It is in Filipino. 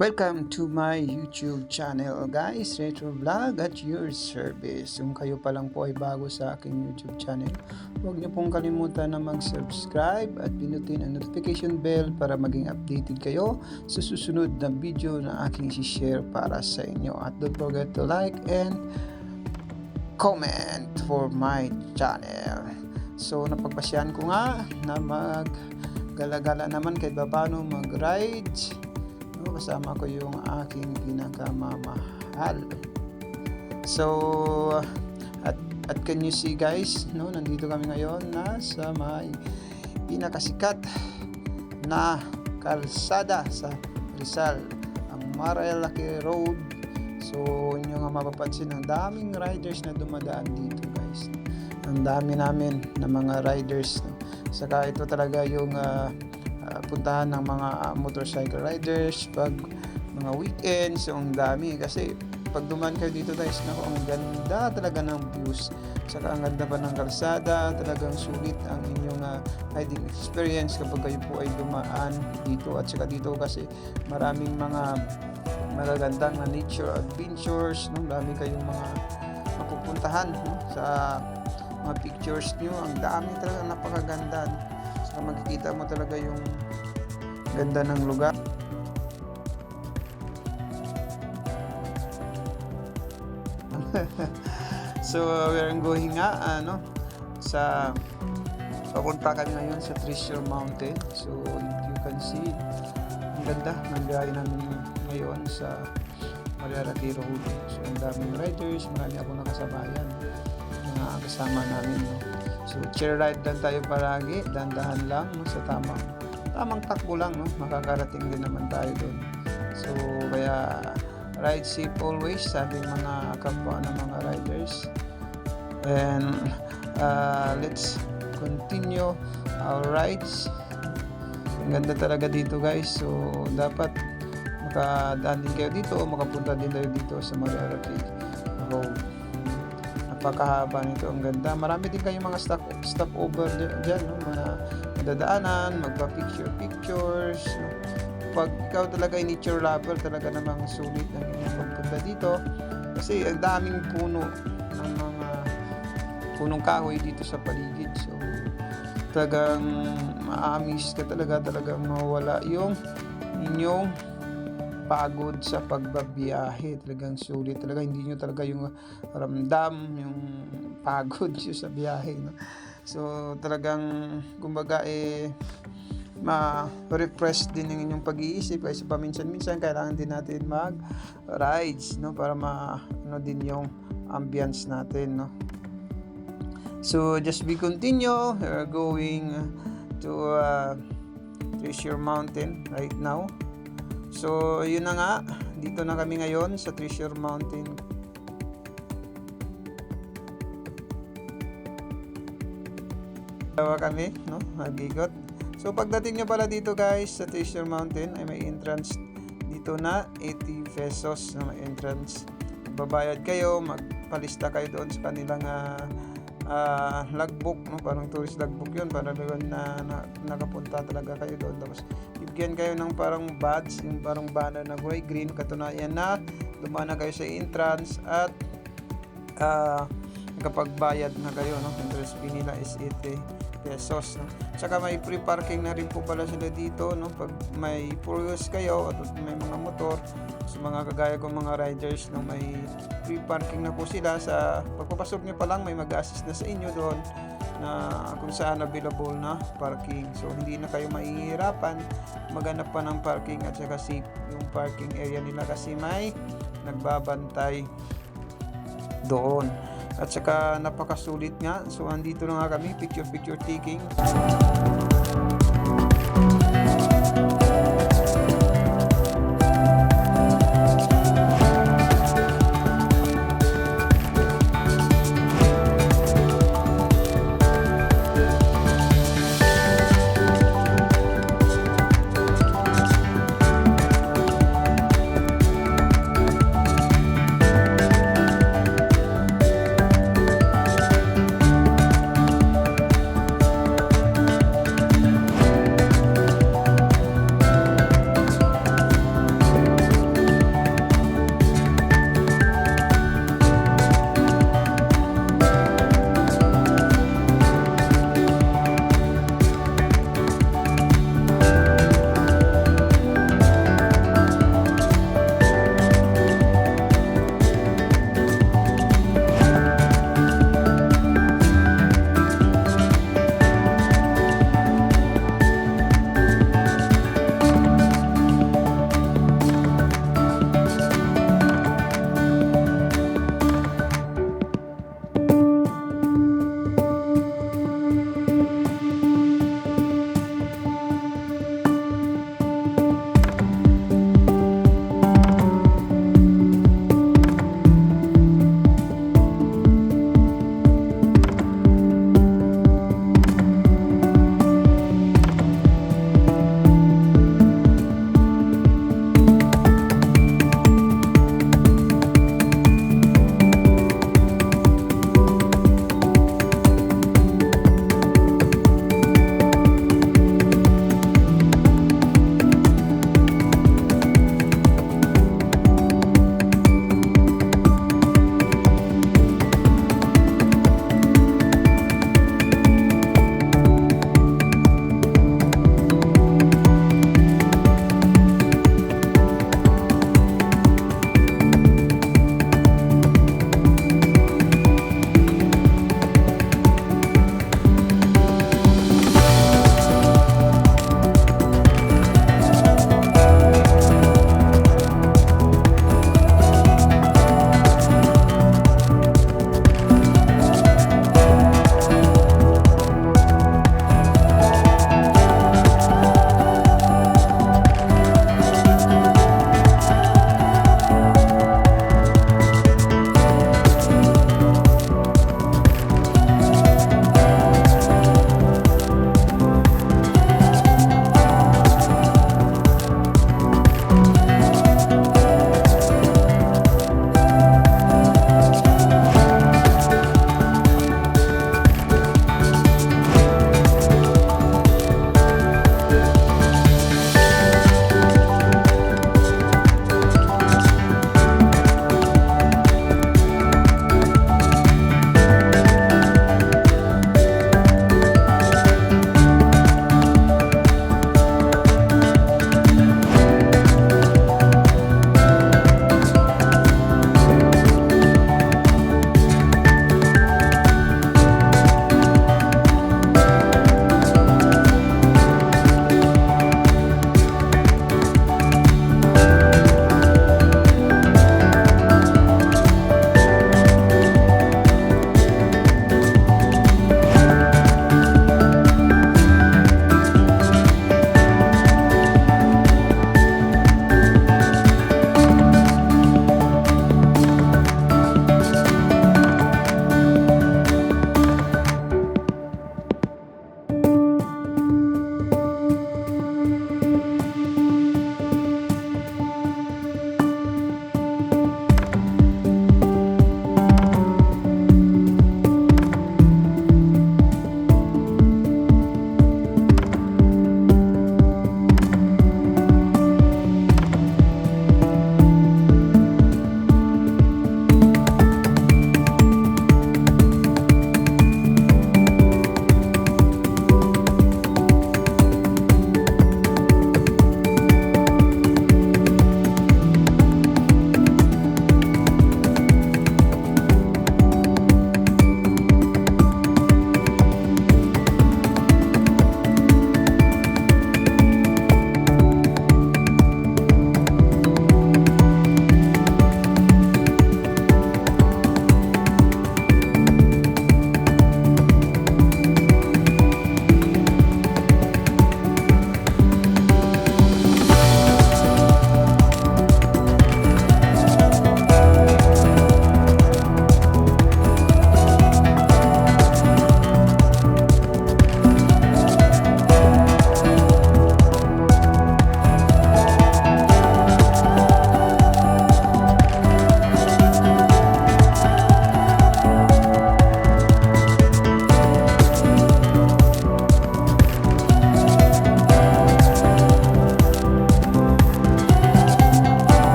Welcome to my YouTube channel guys, Retro Vlog at your service. Kung kayo pa lang po ay bago sa aking YouTube channel, huwag niyo pong kalimutan na mag-subscribe at pinutin ang notification bell para maging updated kayo sa susunod na video na aking i-share para sa inyo. At don't forget to like and comment for my channel. So napagpasyahan ko nga na mag-gala-gala naman kahit paano mag-ride. Kasama ko yung aking pinakamamahal. So at can you see guys, no, nandito kami ngayon na sa may pinakasikat na kalsada sa Rizal, ang Marilaki Road. So inyo nga mapapansin, ang daming riders na dumadaan dito guys. Ang dami namin na mga riders, no? Saka ito talaga yung puntahan ng mga motorcycle riders pag mga weekends. So ang dami kasi pag dumaan kayo dito guys, naku, ang ganda talaga ng views, saka ang ganda pa ng kalsada. Talagang sulit ang inyong riding experience kapag kayo po ay dumaan dito. At saka dito kasi maraming mga magagandang na nature adventures, no? Dami kayong mga mapupuntahan, no? Sa mga pictures nyo, ang dami talaga, napakaganda, no? Saka makikita mo talaga yung ganda ng lugar. So we're going nga sa papunta kami ngayon sa Treasure Mountain. So you can see ang ganda ng biyahe namin ngayon sa Marilaki Road. So ang daming riders, marami akong nakasabayan, mga kasama namin, no? So chair ride lang tayo palagi, dandahan lang, no? Sa tamang takbo lang, no? Makakarating din naman tayo doon. So kaya ride safe always, sabi mga kapwa ng mga riders. And let's continue our rides. Ang ganda talaga dito guys. So dapat makadaan din kayo dito o makapunta din tayo dito sa Marilaki Road. Napakahaba nito, ang ganda. Marami din kayong mga stopover dyan, no? Mga dadaanan, magpa-pictures, no? Pag ikaw talaga ay nature lover, talaga namang sulit ang inyong pagpunta dito kasi ang daming puno ng mga punong kahoy dito sa paligid. So talagang maamis ka talagang mawala yung inyong pagod sa pagbabiyahe. Talagang sulit talaga, hindi nyo talaga yung ramdam yung pagod nyo sa biyahe, no? So talagang kumbaga ma-refresh din yung inyong pag-iisip kasi paminsan-minsan kailangan din natin mag-rides, no, para din yung ambience natin, no. So just we continue. We're going to Treasure Mountain right now. So yun na nga, dito na kami ngayon sa Treasure Mountain. Tawa kami, no, mag-ikot. So pagdating nyo pala dito guys sa Treasure Mountain ay may entrance dito na 80 pesos na may entrance. Babayad kayo, magpalista kayo doon sa kanilang logbook, no? Parang tourist logbook yun, para doon na nakapunta talaga kayo doon. Tapos bibigyan kayo ng parang badge, yung parang banner na kulay green, katunayan na dumaan na kayo sa entrance at nakapagbayad na kayo, no? Entrance fee nila is 80 pesos, no? Saka may free parking na rin po pala sila dito, no? Pag may 4 kayo at may mga motor, sa mga kagaya kong mga riders, no, may free parking na po sila. Sa pagpapasok nyo pa lang may mag-assist na sa inyo doon na kung saan available na parking. So hindi na kayo mahihirapan maghanap pa ng parking, at saka safe yung parking area nila kasi may nagbabantay doon. At saka napakasulit nga. So andito na nga kami, picture taking.